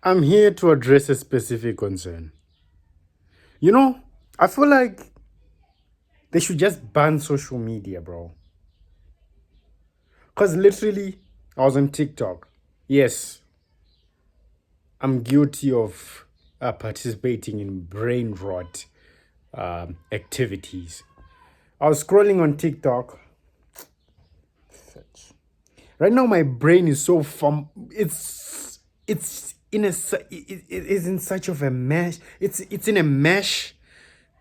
I'm here to address a specific concern. You know, I feel like they should just ban social media, bro. Because literally, I was on TikTok. Yes, I'm guilty of participating in brain rot activities. I was scrolling on TikTok. Right now, my brain is so it's in it is in such of a mesh. It's in a mesh.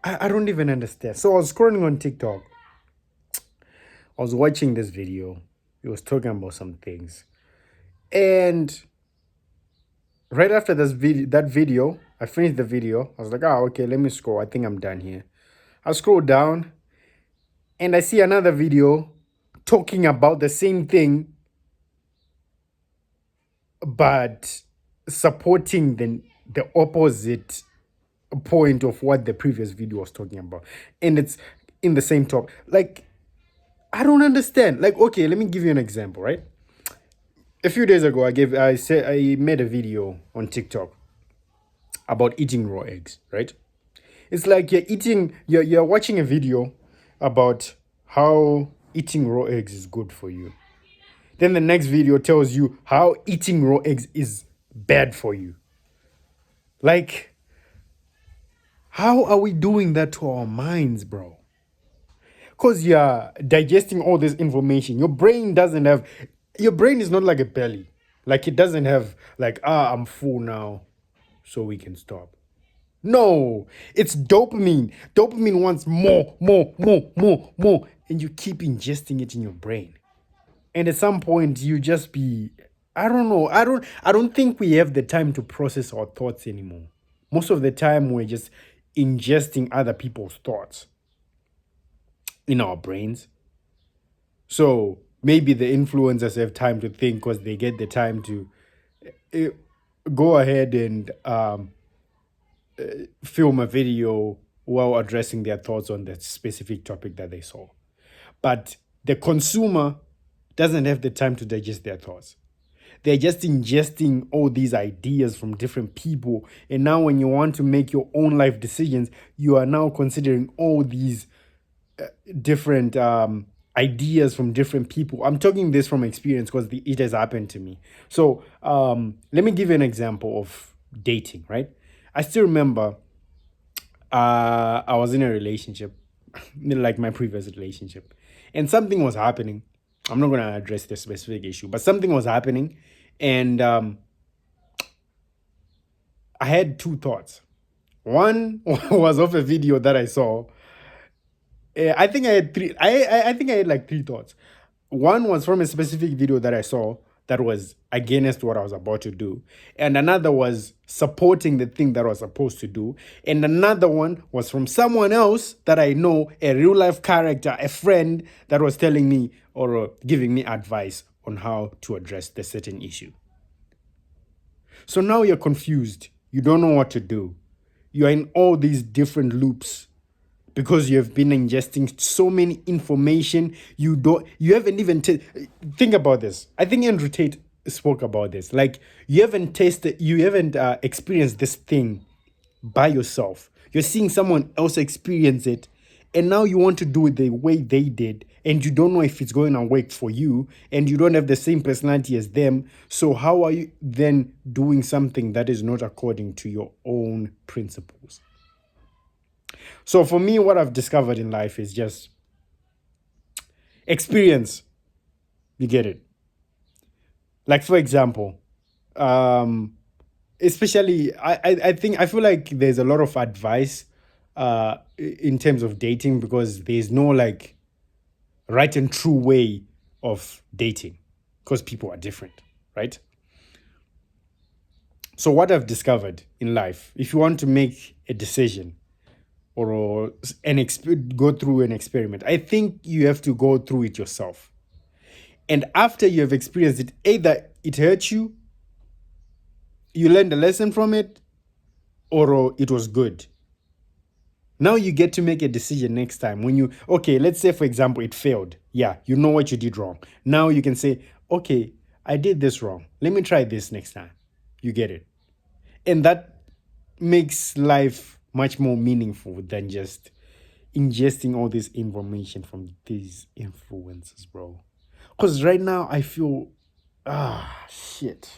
I don't even understand. So I was scrolling on TikTok. I was watching this video. It was talking about some things, and right after that video, I finished the video. I was like, "Ah, okay, let me scroll. I think I'm done here." I scroll down, and I see another video talking about the same thing, but supporting the opposite point of what the previous video was talking about, and it's in the same top. Like, I don't understand. Like, okay, let me give you an example, right? A few days ago, I made a video on TikTok about eating raw eggs, right? It's like you're watching a video about how eating raw eggs is good for you. Then the next video tells you how eating raw eggs is bad for you. Like, how are we doing that to our minds, bro? Because you're digesting all this information. Your brain is not like a belly. Like, it doesn't have, like, I'm full now, so we can stop. No, it's dopamine. Dopamine wants more, more, more, more, more. And you keep ingesting it in your brain. And at some point you just be, I don't know. I don't think we have the time to process our thoughts anymore. Most of the time we're just ingesting other people's thoughts in our brains. So maybe the influencers have time to think because they get the time to uh, go ahead and film a video while addressing their thoughts on that specific topic that they saw. But the consumer doesn't have the time to digest their thoughts. They're just ingesting all these ideas from different people. And now, when you want to make your own life decisions, you are now considering all these different ideas from different people. I'm talking this from experience because it has happened to me. So let me give you an example of dating, right? I still remember I was in a relationship, like my previous relationship, and something was happening. I'm not going to address the specific issue, but something was happening, and I had two thoughts. One was of a video that I saw. I think I had three. I think I had like three thoughts. One was from a specific video that I saw that was against what I was about to do, and another was supporting the thing that I was supposed to do, and another one was from someone else that I know, a real life character, a friend that was telling me or giving me advice on how to address the certain issue. So now you're confused. You don't know what to do. You're in all these different loops because you have been ingesting so many information. You haven't even think about this. I think Andrew Tate spoke about this. Like, you haven't experienced this thing by yourself. You're seeing someone else experience it, and now you want to do it the way they did, and you don't know if it's going to work for you, and you don't have the same personality as them. So how are you then doing something that is not according to your own principles? So for me, what I've discovered in life is just experience. You get it? Like, for example, um especially I feel like there's a lot of advice in terms of dating, because there's no like right and true way of dating, because people are different, right? So what I've discovered in life, if you want to make a decision or go through an experiment, I think you have to go through it yourself. And after you have experienced it, either it hurt you, you learned a lesson from it, or it was good. Now you get to make a decision next time. Okay, let's say, for example, it failed. Yeah, you know what you did wrong. Now you can say, okay, I did this wrong. Let me try this next time. You get it? And that makes life much more meaningful than just ingesting all this information from these influencers, bro. Because right now I feel, shit.